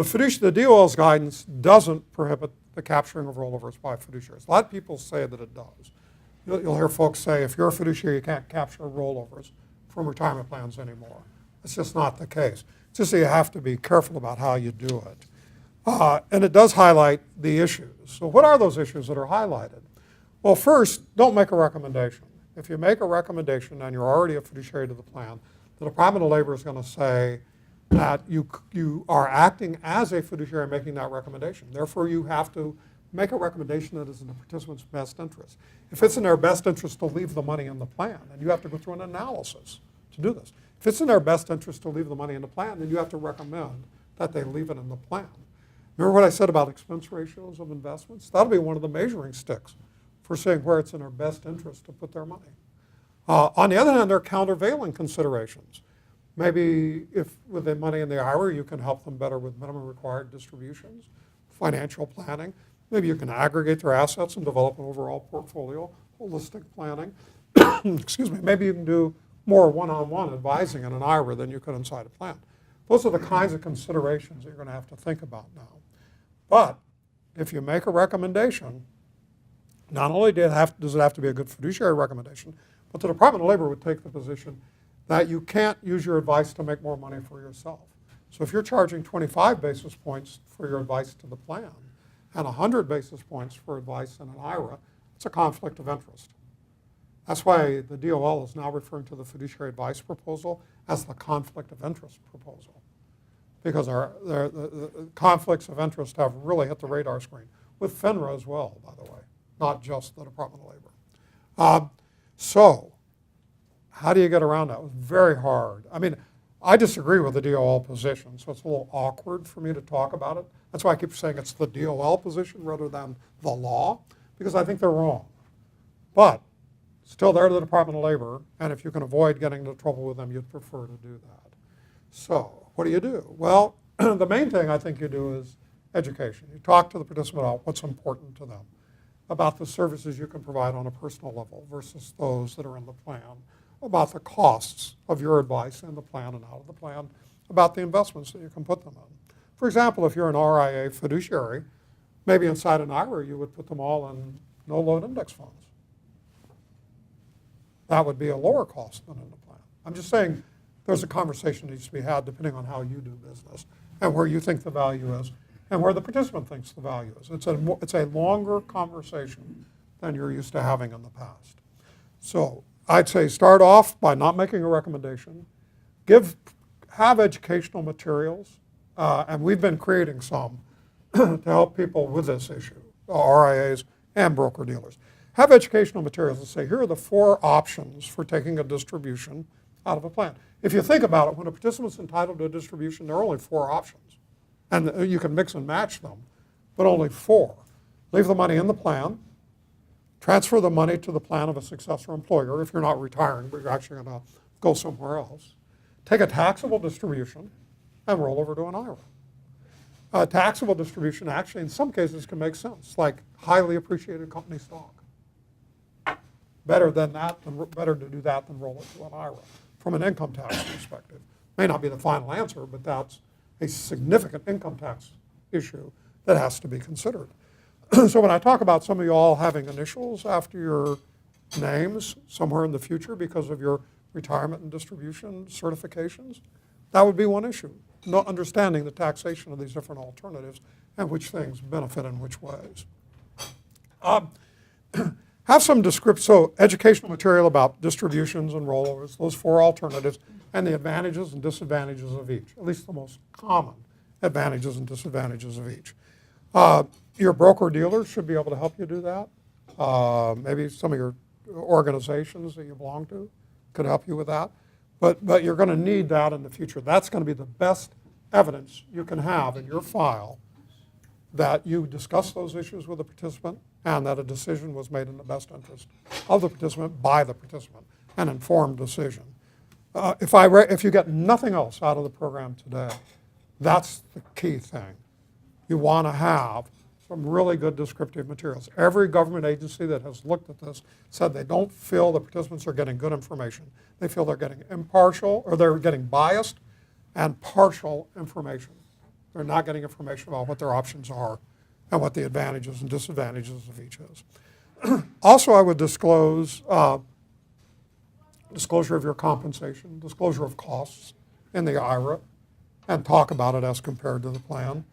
The DOL's guidance doesn't prohibit the capturing of rollovers by fiduciaries. A lot of people say that it does. You'll hear folks say, if you're a fiduciary, you can't capture rollovers from retirement plans anymore. It's just not the case. It's just that you have to be careful about how you do it. And it does highlight the issues. So what are those issues that are highlighted? Well, first, don't make a recommendation. If you make a recommendation and you're already a fiduciary to the plan, the Department of Labor is going to say that you are acting as a fiduciary making that recommendation. Therefore, you have to make a recommendation that is in the participant's best interest. If it's in their best interest to leave the money in the plan, and you have to go through an analysis to do this. If it's in their best interest to leave the money in the plan, then you have to recommend that they leave it in the plan. Remember what I said about expense ratios of investments? That'll be one of the measuring sticks for seeing where it's in their best interest to put their money. On the other hand, there are countervailing considerations. Maybe if with the money in the IRA, you can help them better with minimum required distributions, financial planning. Maybe you can aggregate their assets and develop an overall portfolio, holistic planning. Excuse me, maybe you can do more one-on-one advising in an IRA than you could inside a plan. Those are the kinds of considerations that you're going to have to think about now. But if you make a recommendation, not only does it have to be a good fiduciary recommendation, but the Department of Labor would take the position that you can't use your advice to make more money for yourself. So if you're charging 25 basis points for your advice to the plan and 100 basis points for advice in an IRA, it's a conflict of interest. That's why the DOL is now referring to the fiduciary advice proposal as the conflict of interest proposal, because the conflicts of interest have really hit the radar screen, with FINRA as well, by the way, not just the Department of Labor. So how do you get around that? It was very hard. I mean, I disagree with the DOL position, so it's a little awkward for me to talk about it. That's why I keep saying it's the DOL position rather than the law, because I think they're wrong. But still, they're the Department of Labor, and if you can avoid getting into trouble with them, you'd prefer to do that. So what do you do? Well, the main thing I think you do is education. You talk to the participant about what's important to them, about the services you can provide on a personal level versus those that are in the plan, about the costs of your advice in the plan and out of the plan, about the investments that you can put them in. For example, if you're an RIA fiduciary, maybe inside an IRA you would put them all in no-load index funds. That would be a lower cost than in the plan. I'm just saying there's a conversation that needs to be had depending on how you do business and where you think the value is and where the participant thinks the value is. It's a longer conversation than you're used to having in the past. So I'd say start off by not making a recommendation. Have educational materials, and we've been creating some to help people with this issue, RIAs and broker-dealers. Have educational materials that say, here are the 4 options for taking a distribution out of a plan. If you think about it, when a participant's entitled to a distribution, there are only 4 options. And you can mix and match them, but only 4. Leave the money in the plan, transfer the money to the plan of a successor employer if you're not retiring, but you're actually going to go somewhere else. Take a taxable distribution and roll over to an IRA. A taxable distribution actually in some cases can make sense, like highly appreciated company stock. Better to do that than roll it to an IRA from an income tax perspective. May not be the final answer, but that's a significant income tax issue that has to be considered. So when I talk about some of you all having initials after your names somewhere in the future because of your retirement and distribution certifications, that would be one issue. Not understanding the taxation of these different alternatives and which things benefit in which ways. Have some educational material about distributions and rollovers, those 4 alternatives, and the advantages and disadvantages of each, at least the most common advantages and disadvantages of each. Your broker-dealer should be able to help you do that. Maybe some of your organizations that you belong to could help you with that. But you're going to need that in the future. That's going to be the best evidence you can have in your file that you discussed those issues with the participant and that a decision was made in the best interest of the participant by the participant, an informed decision. If you get nothing else out of the program today, that's the key thing. You want to have some really good descriptive materials. Every government agency that has looked at this said they don't feel the participants are getting good information. They feel they're getting impartial, or they're getting biased and partial information. They're not getting information about what their options are and what the advantages and disadvantages of each is. Also, I would disclose disclosure of your compensation, disclosure of costs in the IRA, and talk about it as compared to the plan.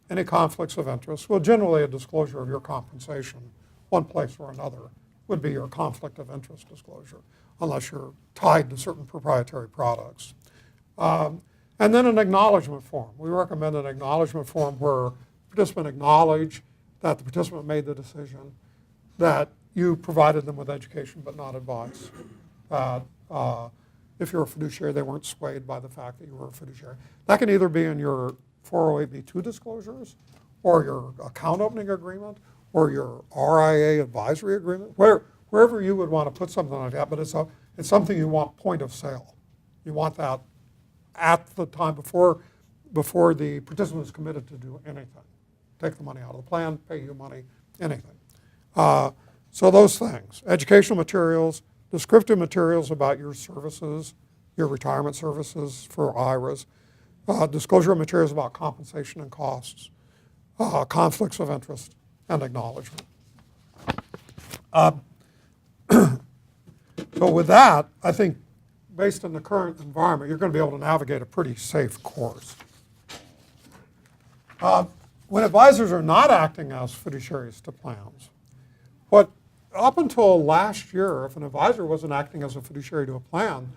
Any conflicts of interest? Well, generally a disclosure of your compensation, one place or another, would be your conflict of interest disclosure, unless you're tied to certain proprietary products. And then an acknowledgement form. We recommend an acknowledgement form where the participant acknowledge that the participant made the decision, that you provided them with education but not advice. If you're a fiduciary, they weren't swayed by the fact that you were a fiduciary. That can either be in your 408b2 disclosures, or your account opening agreement, or your RIA advisory agreement, wherever you would want to put something like that, but it's something you want point of sale. You want that at the time before the participant is committed to do anything. Take the money out of the plan, pay you money, anything. So those things, educational materials, descriptive materials about your services, your retirement services for IRAs, disclosure of materials about compensation and costs, conflicts of interest, and acknowledgement. So with that, I think based on the current environment, you're going to be able to navigate a pretty safe course. When advisors are not acting as fiduciaries to plans, up until last year, if an advisor wasn't acting as a fiduciary to a plan,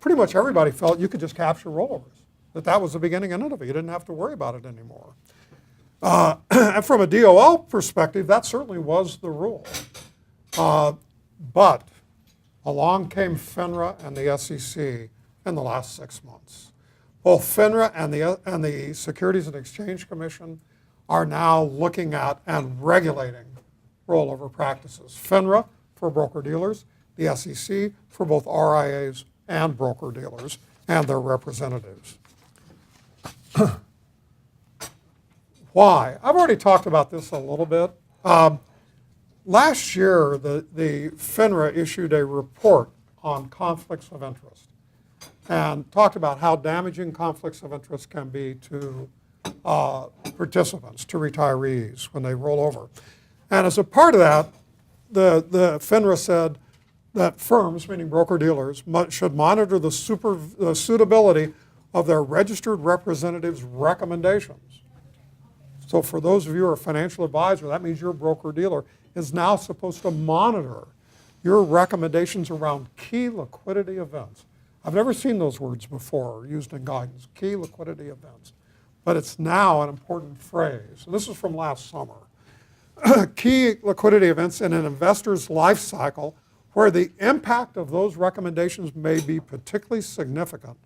pretty much everybody felt you could just capture rollovers, that was the beginning and end of it. You didn't have to worry about it anymore. And from a DOL perspective, that certainly was the rule. But along came FINRA and the SEC in the last 6 months. Both FINRA and the Securities and Exchange Commission are now looking at and regulating rollover practices. FINRA for broker-dealers, the SEC for both RIAs and broker-dealers and their representatives. Why? I've already talked about this a little bit. Last year, the FINRA issued a report on conflicts of interest and talked about how damaging conflicts of interest can be to participants, to retirees when they roll over. And as a part of that, the FINRA said that firms, meaning broker-dealers, should monitor the suitability of their registered representatives' recommendations. So for those of you who are a financial advisor, that means your broker-dealer is now supposed to monitor your recommendations around key liquidity events. I've never seen those words before used in guidance, key liquidity events. But it's now an important phrase. And this is from last summer. Key liquidity events in an investor's life cycle where the impact of those recommendations may be particularly significant.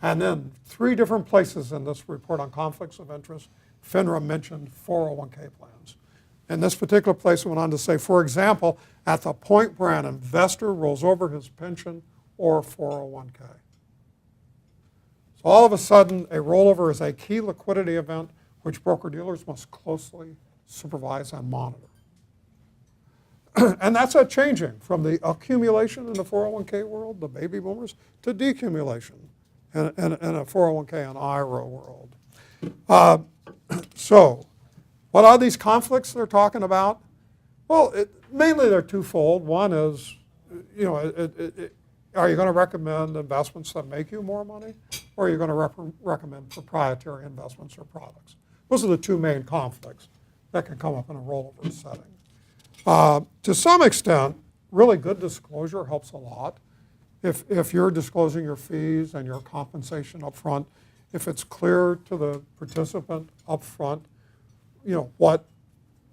And then 3 different places in this report on conflicts of interest, FINRA mentioned 401k plans. In this particular place, it went on to say, for example, at the point where an investor rolls over his pension or 401k. So all of a sudden, a rollover is a key liquidity event which broker-dealers must closely supervise and monitor. And that's changing from the accumulation in the 401k world, the baby boomers, to decumulation in a 401k and IRA world. So what are these conflicts they're talking about? Well, mainly they're twofold. One is, are you going to recommend investments that make you more money, or are you going to recommend proprietary investments or products? Those are the 2 main conflicts that can come up in a rollover setting. To some extent, really good disclosure helps a lot. If you're disclosing your fees and your compensation up front, if it's clear to the participant up front, what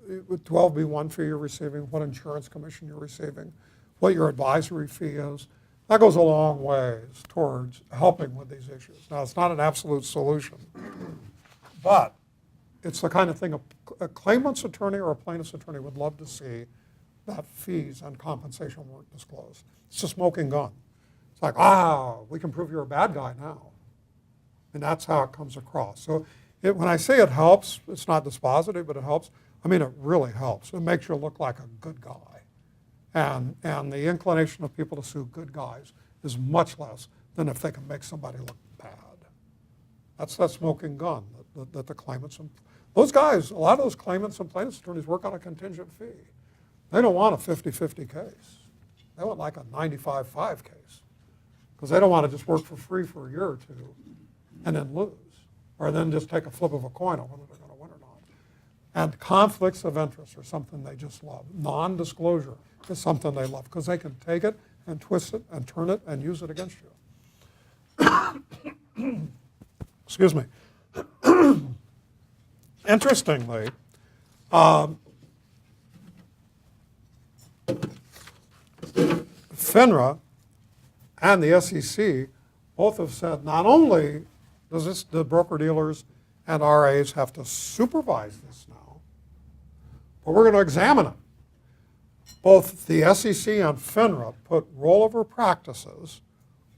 12B1 fee you're receiving, what insurance commission you're receiving, what your advisory fee is, that goes a long ways towards helping with these issues. Now, it's not an absolute solution, but it's the kind of thing a claimant's attorney or a plaintiff's attorney would love to see, that fees and compensation weren't disclosed. It's a smoking gun. It's like, we can prove you're a bad guy now. And that's how it comes across. So when I say it helps, it's not dispositive, but it helps. I mean, it really helps. It makes you look like a good guy. And the inclination of people to sue good guys is much less than if they can make somebody look bad. That's that smoking gun that the claimants, and those guys, a lot of those claimants and plaintiffs' attorneys work on a contingent fee. They don't want a 50-50 case. They want like a 95-5 case, because they don't want to just work for free for a year or two and then lose, or then just take a flip of a coin on whether they're going to win or not. And conflicts of interest are something they just love. Non-disclosure is something they love, because they can take it and twist it and turn it and use it against you. Excuse me. Interestingly, FINRA and the SEC both have said not only does the broker-dealers and RAs have to supervise this now, but we're going to examine it. Both the SEC and FINRA put rollover practices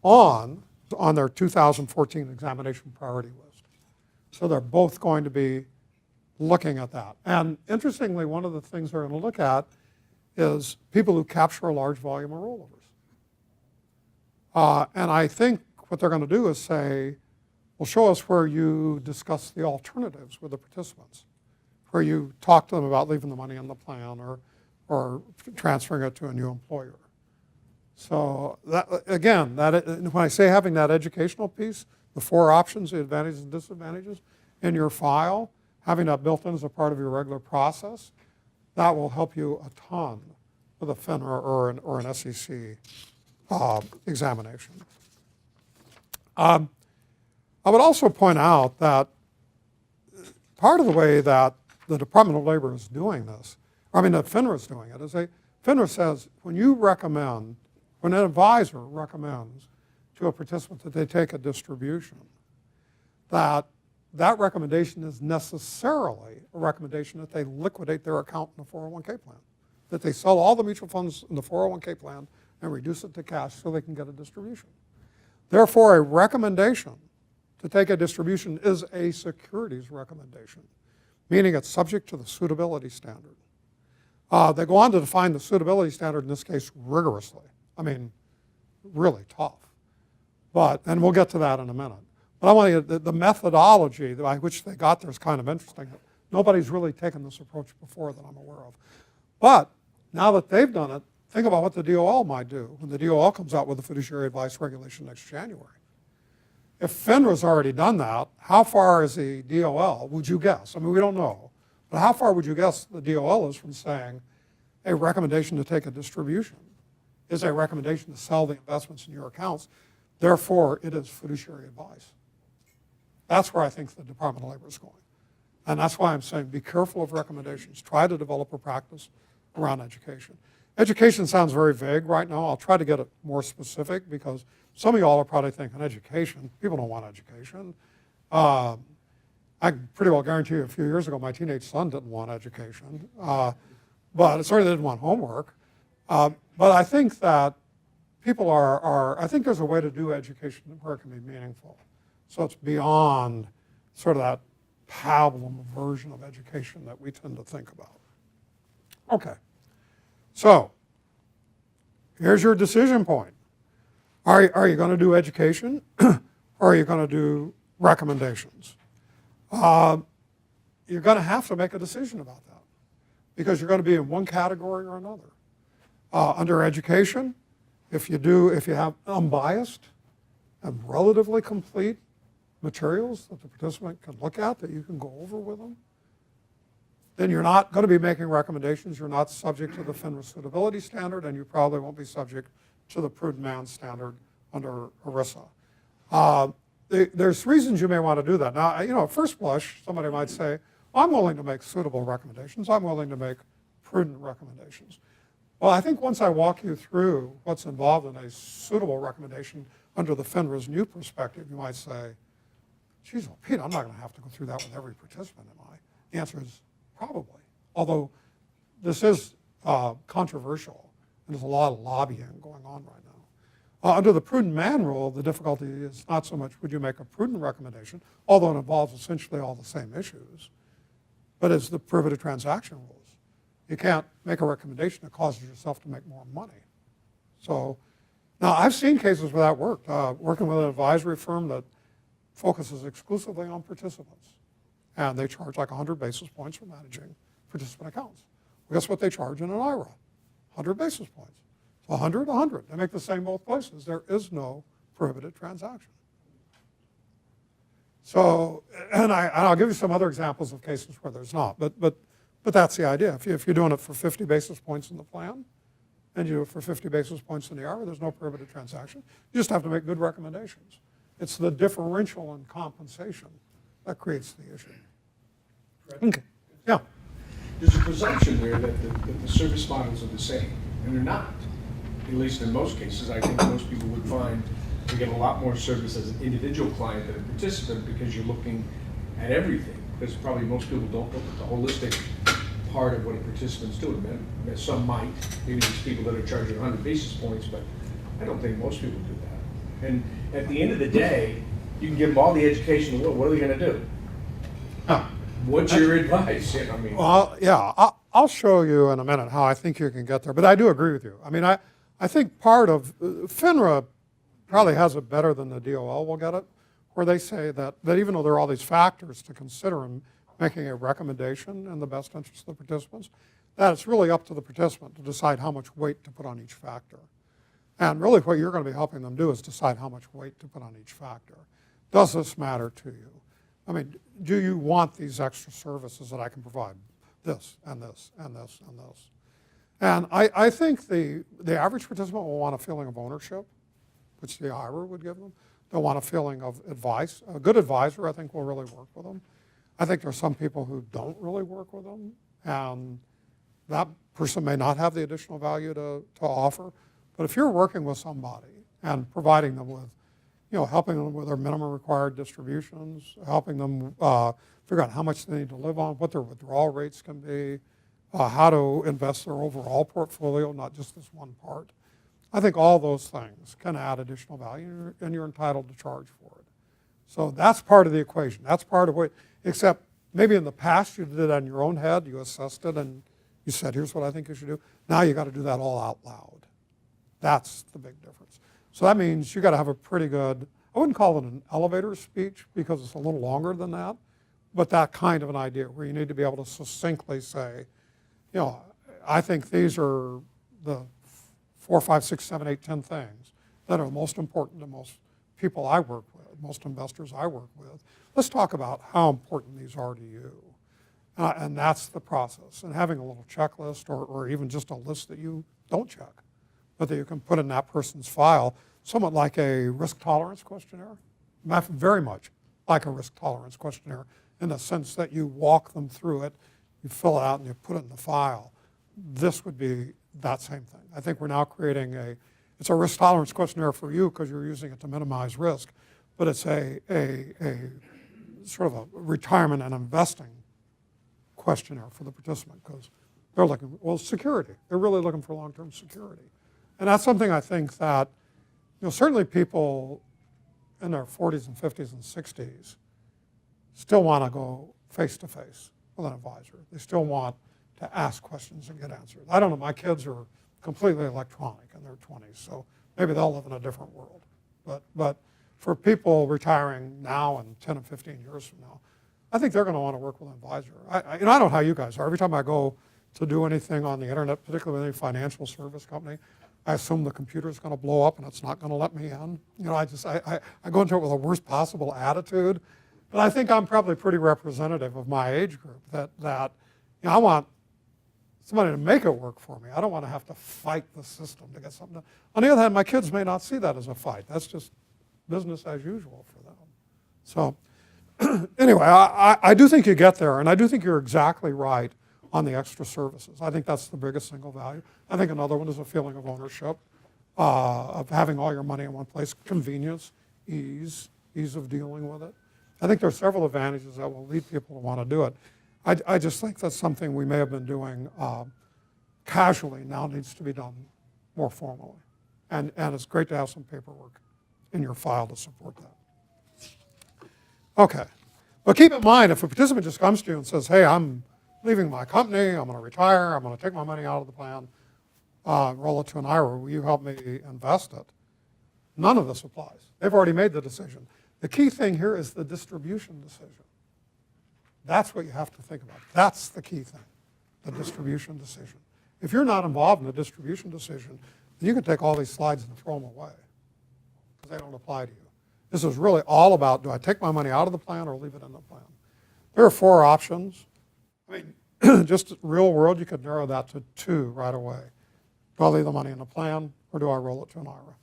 on their 2014 examination priority list. So they're both going to be looking at that. And interestingly, one of the things they're going to look at is people who capture a large volume of rollovers. And I think what they're going to do is say, well, show us where you discuss the alternatives with the participants, where you talk to them about leaving the money in the plan or transferring it to a new employer. So that, again, when I say having that educational piece, the 4 options, the advantages and disadvantages in your file, having that built in as a part of your regular process, that will help you a ton with a FINRA or an SEC examination. I would also point out that part of the way that the Department of Labor is doing this, that FINRA is doing it, is FINRA says when an advisor recommends to a participant that they take a distribution, that recommendation is necessarily a recommendation that they liquidate their account in the 401k plan, that they sell all the mutual funds in the 401k plan and reduce it to cash so they can get a distribution. Therefore, a recommendation to take a distribution is a securities recommendation, meaning it's subject to the suitability standard. They go on to define the suitability standard, in this case, rigorously. Really tough. And we'll get to that in a minute. But I want you the methodology by which they got there is kind of interesting. Nobody's really taken this approach before that I'm aware of. But now that they've done it, think about what the DOL might do when the DOL comes out with the fiduciary advice regulation next January. If FINRA's already done that, how far is the DOL, would you guess? We don't know. But how far would you guess the DOL is from saying a recommendation to take a distribution is a recommendation to sell the investments in your accounts, therefore it is fiduciary advice. That's where I think the Department of Labor is going. And that's why I'm saying be careful of recommendations. Try to develop a practice around education. Education sounds very vague right now. I'll try to get it more specific because some of y'all are probably thinking education. People don't want education. I can pretty well guarantee you a few years ago my teenage son didn't want education, but it certainly didn't want homework. But I think that people I think there's a way to do education where it can be meaningful. So it's beyond sort of that pablum version of education that we tend to think about. Okay, so here's your decision point. Are you going to do education or are you going to do recommendations? You're going to have to make a decision about that because you're going to be in one category or another. Under education, if you have unbiased and relatively complete materials that the participant can look at, that you can go over with them, then you're not going to be making recommendations. You're not subject to the FINRA suitability standard, and you probably won't be subject to the prudent man standard under ERISA. There's reasons you may want to do that. Now, at first blush, somebody might say, I'm willing to make suitable recommendations. I'm willing to make prudent recommendations. Well, I think once I walk you through what's involved in a suitable recommendation under the FINRA's new perspective, you might say, geez, well, Pete, I'm not going to have to go through that with every participant, am I? The answer is probably, although this is controversial, and there's a lot of lobbying going on right now. Under the prudent man rule, the difficulty is not so much would you make a prudent recommendation, although it involves essentially all the same issues, but it's the prohibited transaction rules. You can't make a recommendation that causes yourself to make more money. So now I've seen cases where that worked, working with an advisory firm that focuses exclusively on participants. and they charge like 100 basis points for managing participant accounts. Well, guess what they charge in an IRA? 100 basis points. So 100, 100. They make the same both places. There is no prohibited transaction. So, and I'll give you some other examples of cases where there's not, but that's the idea. If you're doing it for 50 basis points in the plan, and you do it for 50 basis points in the IRA, there's no prohibited transaction. You just have to make good recommendations. It's the differential in compensation that creates the issue. Okay, yeah. There's a presumption there that the service models are the same, and they're not. At least in most cases, I think most people would find you get a lot more service as an individual client than a participant because you're looking at everything. Because probably most people don't look at the holistic part of what a participant's doing. And some might, maybe these people that are charging 100 basis points, but I don't think most people do that. And at the end of the day, you can give them all the education in the world. What are they going to do? What's your advice? I mean, well, yeah, I'll show you in a minute how I think you can get there. But I do agree with you. I mean, I think part of FINRA probably has it better than the DOL will get it, where they say that even though there are all these factors to consider in making a recommendation in the best interest of the participants, that it's really up to the participant to decide how much weight to put on each factor. And really what you're going to be helping them do is decide how much weight to put on each factor. Does this matter to you? I mean, do you want these extra services that I can provide? This and this and this and this. And I think the average participant will want a feeling of ownership, which the IRA would give them. They'll want a feeling of advice. A good advisor, I think, will really work with them. I think there are some people who don't really work with them, and that person may not have the additional value to offer. But if you're working with somebody and providing them with, helping them with their minimum required distributions, helping them figure out how much they need to live on, what their withdrawal rates can be, how to invest their overall portfolio, not just this one part. I think all those things can add additional value, and you're entitled to charge for it. So that's part of the equation. That's part of what, except maybe in the past you did it on your own head, you assessed it, and you said, here's what I think you should do. Now you got to do that all out loud. That's the big difference. So that means you got to have a pretty good, I wouldn't call it an elevator speech because it's a little longer than that, but that kind of an idea where you need to be able to succinctly say, I think these are the 4, 5, 6, 7, 8, 10 things that are most important to most people I work with, most investors I work with. Let's talk about how important these are to you. And that's the process. And having a little checklist or even just a list that you don't check, but that you can put in that person's file, somewhat like a risk tolerance questionnaire, very much like a risk tolerance questionnaire in the sense that you walk them through it, you fill it out and you put it in the file. This would be that same thing. I think we're now creating it's a risk tolerance questionnaire for you because you're using it to minimize risk, but it's a sort of a retirement and investing questionnaire for the participant because they're looking, security. They're really looking for long-term security. And that's something I think that, certainly people in their 40s and 50s and 60s still want to go face-to-face with an advisor. They still want to ask questions and get answers. I don't know, my kids are completely electronic in their 20s, so maybe they'll live in a different world. But for people retiring now and 10 and 15 years from now, I think they're going to want to work with an advisor. I don't know how you guys are. Every time I go to do anything on the internet, particularly with any financial service company, I assume the computer's going to blow up and it's not going to let me in. I go into it with the worst possible attitude. But I think I'm probably pretty representative of my age group that I want somebody to make it work for me. I don't want to have to fight the system to get something done. On the other hand, my kids may not see that as a fight. That's just business as usual for them. So anyway, I do think you get there, and I do think you're exactly right on the extra services. I think that's the biggest single value. I think another one is a feeling of ownership, of having all your money in one place, convenience, ease of dealing with it. I think there are several advantages that will lead people to want to do it. I just think that's something we may have been doing casually, now needs to be done more formally. And it's great to have some paperwork in your file to support that. Okay, but keep in mind, if a participant just comes to you and says, hey, I'm leaving my company, I'm going to retire, I'm going to take my money out of the plan, roll it to an IRA, will you help me invest it? None of this applies. They've already made the decision. The key thing here is the distribution decision. That's what you have to think about. That's the key thing, the distribution decision. If you're not involved in the distribution decision, then you can take all these slides and throw them away because they don't apply to you. This is really all about, do I take my money out of the plan or leave it in the plan? There are 4 options. I mean, just real world, you could narrow that to 2 right away. Do I leave the money in the plan or do I roll it to an IRA?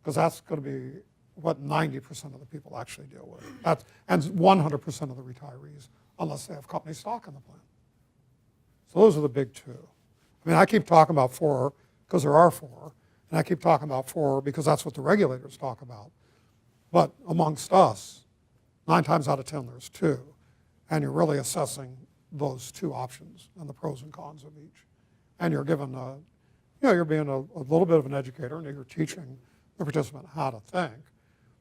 Because that's going to be what 90% of the people actually deal with. And 100% of the retirees, unless they have company stock in the plan. So those are the big 2. I mean, I keep talking about 4 because there are 4, and I keep talking about 4 because that's what the regulators talk about. But amongst us, 9 times out of 10, there's 2, and you're really assessing those 2 options and the pros and cons of each. And you're given you're being a little bit of an educator, and you're teaching the participant how to think.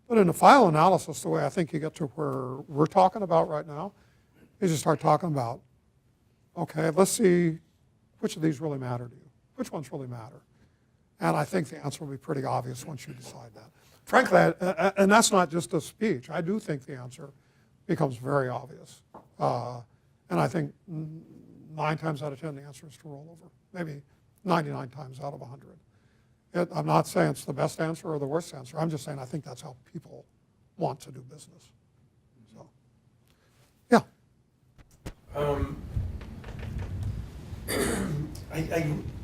But in the final analysis, the way I think you get to where we're talking about right now is you start talking about, okay, let's see which of these really matter to you. Which ones really matter? And I think the answer will be pretty obvious once you decide that. Frankly, and that's not just a speech. I do think the answer becomes very obvious. And I think 9 times out of 10, the answer is to roll over. Maybe 99 times out of 100. I'm not saying it's the best answer or the worst answer. I'm just saying I think that's how people want to do business. So, yeah.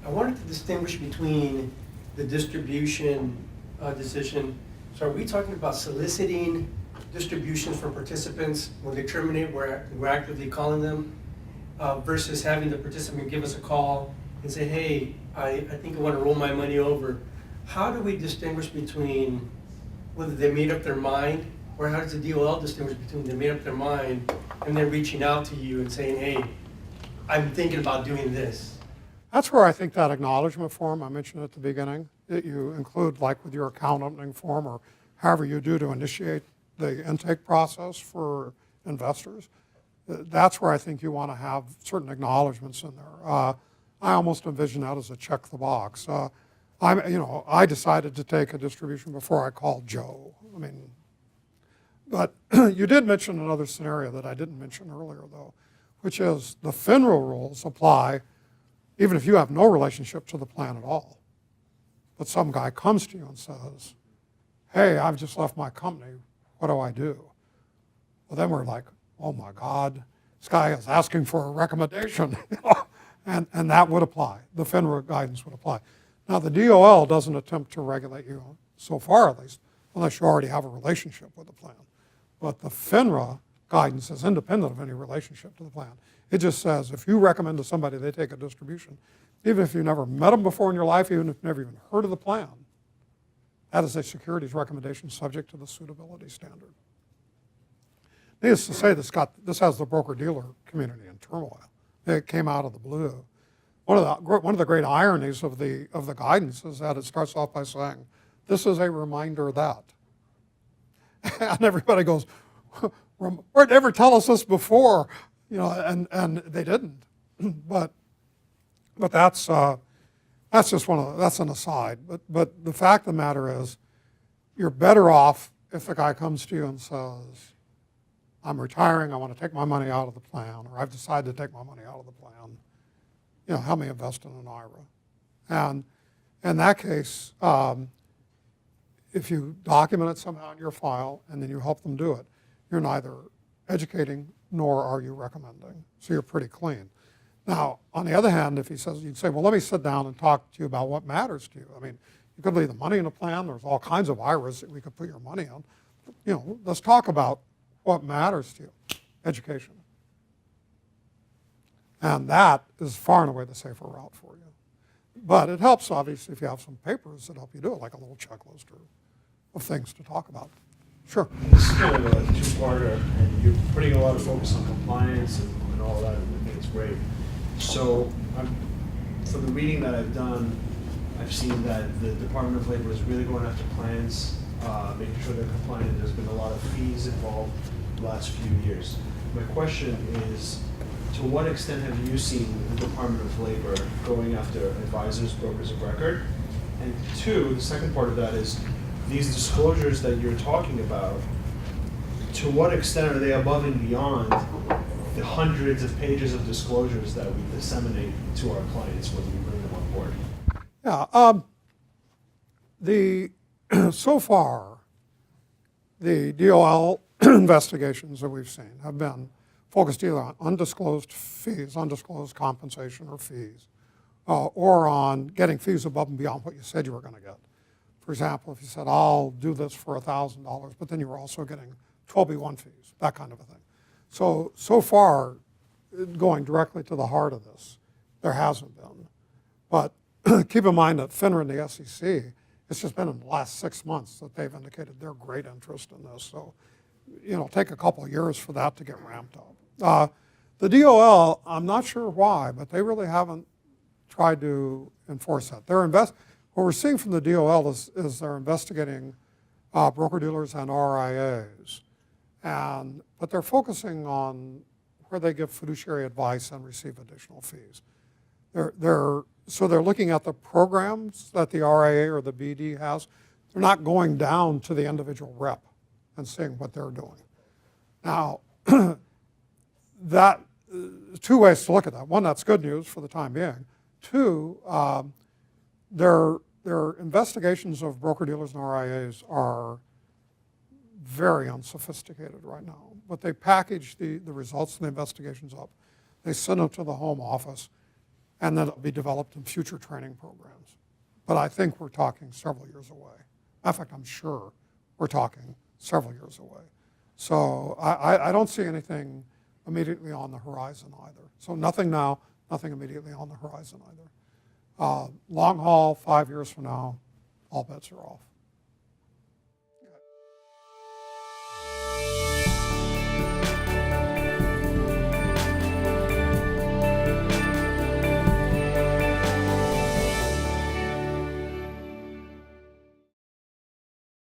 I wanted to distinguish between the distribution decision. So are we talking about soliciting distributions from participants when they terminate, we're actively calling them, versus having the participant give us a call and say, hey, I think I want to roll my money over. How do we distinguish between whether they made up their mind, or how does the DOL distinguish between they made up their mind and they're reaching out to you and saying, hey, I'm thinking about doing this? That's where I think that acknowledgement form I mentioned at the beginning, that you include like with your account opening form or however you do to initiate the intake process for investors, that's where I think you want to have certain acknowledgments in there. I almost envision that as a check the box. I decided to take a distribution before I called Joe. I mean, but you did mention another scenario that I didn't mention earlier though, which is the FINRA rules apply even if you have no relationship to the plan at all. But some guy comes to you and says, hey, I've just left my company, what do I do? Well, then we're like, oh my God, this guy is asking for a recommendation. and that would apply. The FINRA guidance would apply. Now, the DOL doesn't attempt to regulate you, so far at least, unless you already have a relationship with the plan. But the FINRA guidance is independent of any relationship to the plan. It just says if you recommend to somebody they take a distribution, even if you've never met them before in your life, even if you've never even heard of the plan, that is a securities recommendation subject to the suitability standard. Needless to say, this has the broker-dealer community in turmoil. It came out of the blue. One of the great ironies of the guidance is that it starts off by saying, this is a reminder that. And everybody goes, where'd they ever tell us this before? And they didn't. But that's just that's an aside. But the fact of the matter is, you're better off if the guy comes to you and says, I'm retiring, I want to take my money out of the plan, or I've decided to take my money out of the plan. Help me invest in an IRA. And in that case, if you document it somehow in your file and then you help them do it, you're neither educating nor are you recommending. So you're pretty clean. Now, on the other hand, if he says, you'd say, well, let me sit down and talk to you about what matters to you. I mean, you could leave the money in a plan. There's all kinds of IRAs that we could put your money on. Let's talk about what matters to you. Education. And that is far and away the safer route for you. But it helps, obviously, if you have some papers that help you do it, like a little checklist of things to talk about. Sure. This is kind of a two-parter, and you're putting a lot of focus on compliance and all that, and I think it's great. So, from the reading that I've done, I've seen that the Department of Labor is really going after plans, making sure they're compliant. There's been a lot of fees involved the last few years. My question is, to what extent have you seen the Department of Labor going after advisors, brokers of record? And two, the second part of that is, these disclosures that you're talking about, to what extent are they above and beyond the hundreds of pages of disclosures that we disseminate to our clients when we bring them on board. Yeah, so far, the DOL investigations that we've seen have been focused either on undisclosed fees, undisclosed compensation or fees, or on getting fees above and beyond what you said you were going to get. For example, if you said, I'll do this for $1,000, but then you were also getting 12B1 fees, that kind of a thing. So far, going directly to the heart of this, there hasn't been. But keep in mind that FINRA and the SEC, it's just been in the last 6 months that they've indicated their great interest in this. So, take a couple of years for that to get ramped up. The DOL, I'm not sure why, but they really haven't tried to enforce that. What we're seeing from the DOL is they're investigating broker-dealers and RIAs, but they're focusing on where they give fiduciary advice and receive additional fees. So they're looking at the programs that the RIA or the BD has. They're not going down to the individual rep and seeing what they're doing. Now, two ways to look at that. One, that's good news for the time being. Two, their investigations of broker-dealers and RIAs are very unsophisticated right now. But they package the results of the investigations up. They send them to the Home Office, and then it'll be developed in future training programs. But I think we're talking several years away. In fact, I'm sure we're talking several years away. So I don't see anything immediately on the horizon either. So nothing now, nothing immediately on the horizon either. Long haul, 5 years from now, all bets are off.